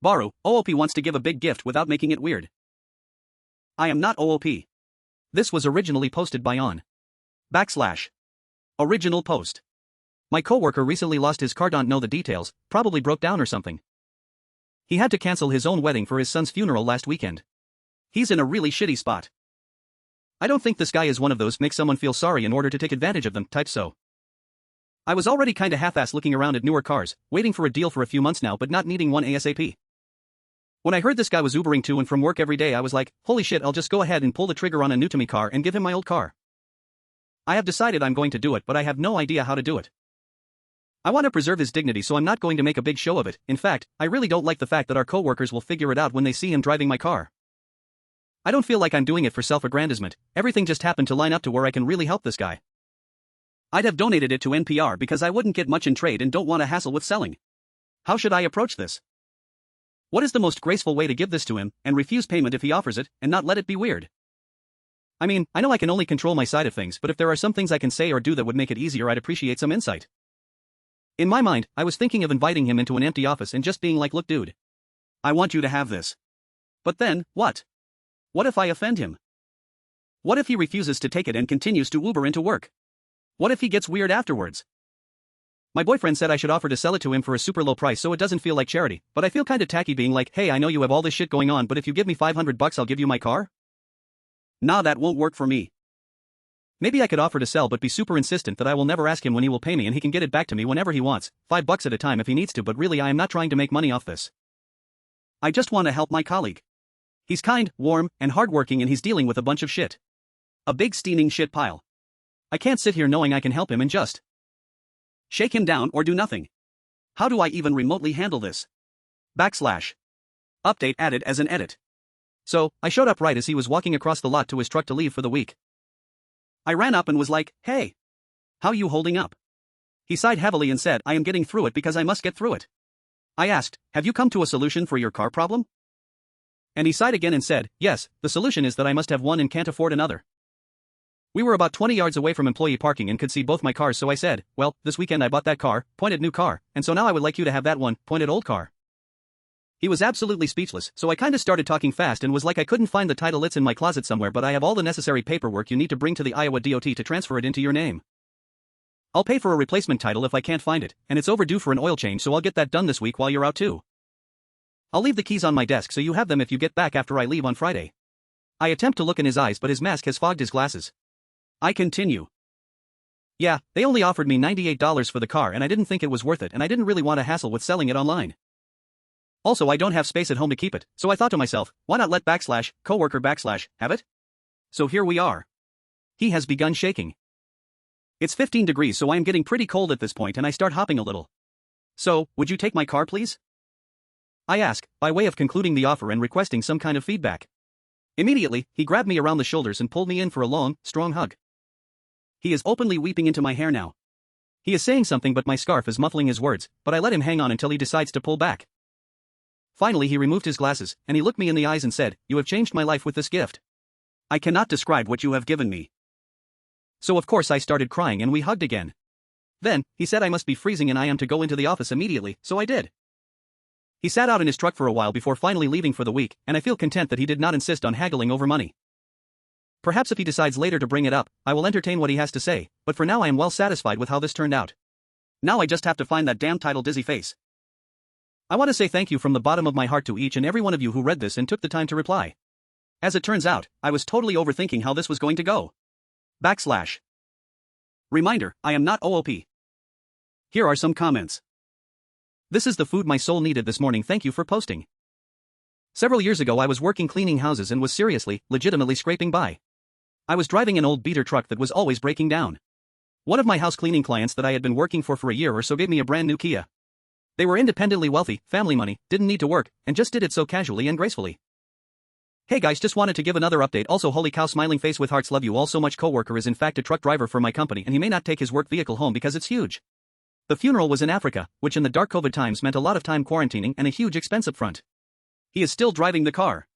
Baru, OOP wants to give a big gift without making it weird. I am not OOP. This was originally posted by on. / Original post. My coworker recently lost his car, don't know the details, probably broke down or something. He had to cancel his own wedding for his son's funeral last weekend. He's in a really shitty spot. I don't think this guy is one of those make someone feel sorry in order to take advantage of them types so. I was already kinda half-ass looking around at newer cars, waiting for a deal for a few months now but not needing one ASAP. When I heard this guy was Ubering to and from work every day I was like, holy shit, I'll just go ahead and pull the trigger on a new-to-me car and give him my old car. I have decided I'm going to do it but I have no idea how to do it. I want to preserve his dignity so I'm not going to make a big show of it. In fact, I really don't like the fact that our coworkers will figure it out when they see him driving my car. I don't feel like I'm doing it for self-aggrandizement, everything just happened to line up to where I can really help this guy. I'd have donated it to NPR because I wouldn't get much in trade and don't want to hassle with selling. How should I approach this? What is the most graceful way to give this to him, and refuse payment if he offers it, and not let it be weird? I mean, I know I can only control my side of things, but if there are some things I can say or do that would make it easier, I'd appreciate some insight. In my mind, I was thinking of inviting him into an empty office and just being like, look dude, I want you to have this. But then, what? What if I offend him? What if he refuses to take it and continues to Uber into work? What if he gets weird afterwards? My boyfriend said I should offer to sell it to him for a super low price so it doesn't feel like charity, but I feel kinda tacky being like, hey, I know you have all this shit going on, but if you give me $500 I'll give you my car? Nah, that won't work for me. Maybe I could offer to sell but be super insistent that I will never ask him when he will pay me and he can get it back to me whenever he wants, $5 at a time if he needs to, but really I am not trying to make money off this. I just want to help my colleague. He's kind, warm, and hardworking and he's dealing with a bunch of shit. A big steaming shit pile. I can't sit here knowing I can help him and just shake him down or do nothing. How do I even remotely handle this? / Update added as an edit. So, I showed up right as he was walking across the lot to his truck to leave for the week. I ran up and was like, hey. How you holding up? He sighed heavily and said, I am getting through it because I must get through it. I asked, have you come to a solution for your car problem? And he sighed again and said, yes, the solution is that I must have one and can't afford another. We were about 20 yards away from employee parking and could see both my cars, so I said, well, this weekend I bought that car, pointed new car, and so now I would like you to have that one, pointed old car. He was absolutely speechless, so I kinda started talking fast and was like I couldn't find the title, it's in my closet somewhere, but I have all the necessary paperwork you need to bring to the Iowa DOT to transfer it into your name. I'll pay for a replacement title if I can't find it, and it's overdue for an oil change, so I'll get that done this week while you're out too. I'll leave the keys on my desk so you have them if you get back after I leave on Friday. I attempt to look in his eyes but his mask has fogged his glasses. I continue. Yeah, they only offered me $98 for the car and I didn't think it was worth it and I didn't really want to hassle with selling it online. Also, I don't have space at home to keep it, so I thought to myself, why not let / coworker / have it? So here we are. He has begun shaking. It's 15 degrees so I am getting pretty cold at this point and I start hopping a little. So, would you take my car please? I ask, by way of concluding the offer and requesting some kind of feedback. Immediately, he grabbed me around the shoulders and pulled me in for a long, strong hug. He is openly weeping into my hair now. He is saying something but my scarf is muffling his words, but I let him hang on until he decides to pull back. Finally he removed his glasses, and he looked me in the eyes and said, you have changed my life with this gift. I cannot describe what you have given me. So of course I started crying and we hugged again. Then, he said I must be freezing and I am to go into the office immediately, so I did. He sat out in his truck for a while before finally leaving for the week, and I feel content that he did not insist on haggling over money. Perhaps if he decides later to bring it up, I will entertain what he has to say, but for now I am well satisfied with how this turned out. Now I just have to find that damn title dizzy face. I want to say thank you from the bottom of my heart to each and every one of you who read this and took the time to reply. As it turns out, I was totally overthinking how this was going to go. / Reminder, I am not OOP. Here are some comments. This is the food my soul needed this morning, thank you for posting. Several years ago I was working cleaning houses and was seriously, legitimately scraping by. I was driving an old beater truck that was always breaking down. One of my house cleaning clients that I had been working for a year or so gave me a brand new Kia. They were independently wealthy, family money, didn't need to work, and just did it so casually and gracefully. Hey guys, just wanted to give another update. Also, holy cow, smiling face with hearts, love you all so much. Coworker is in fact a truck driver for my company and he may not take his work vehicle home because it's huge. The funeral was in Africa, which in the dark COVID times meant a lot of time quarantining and a huge expense up front. He is still driving the car.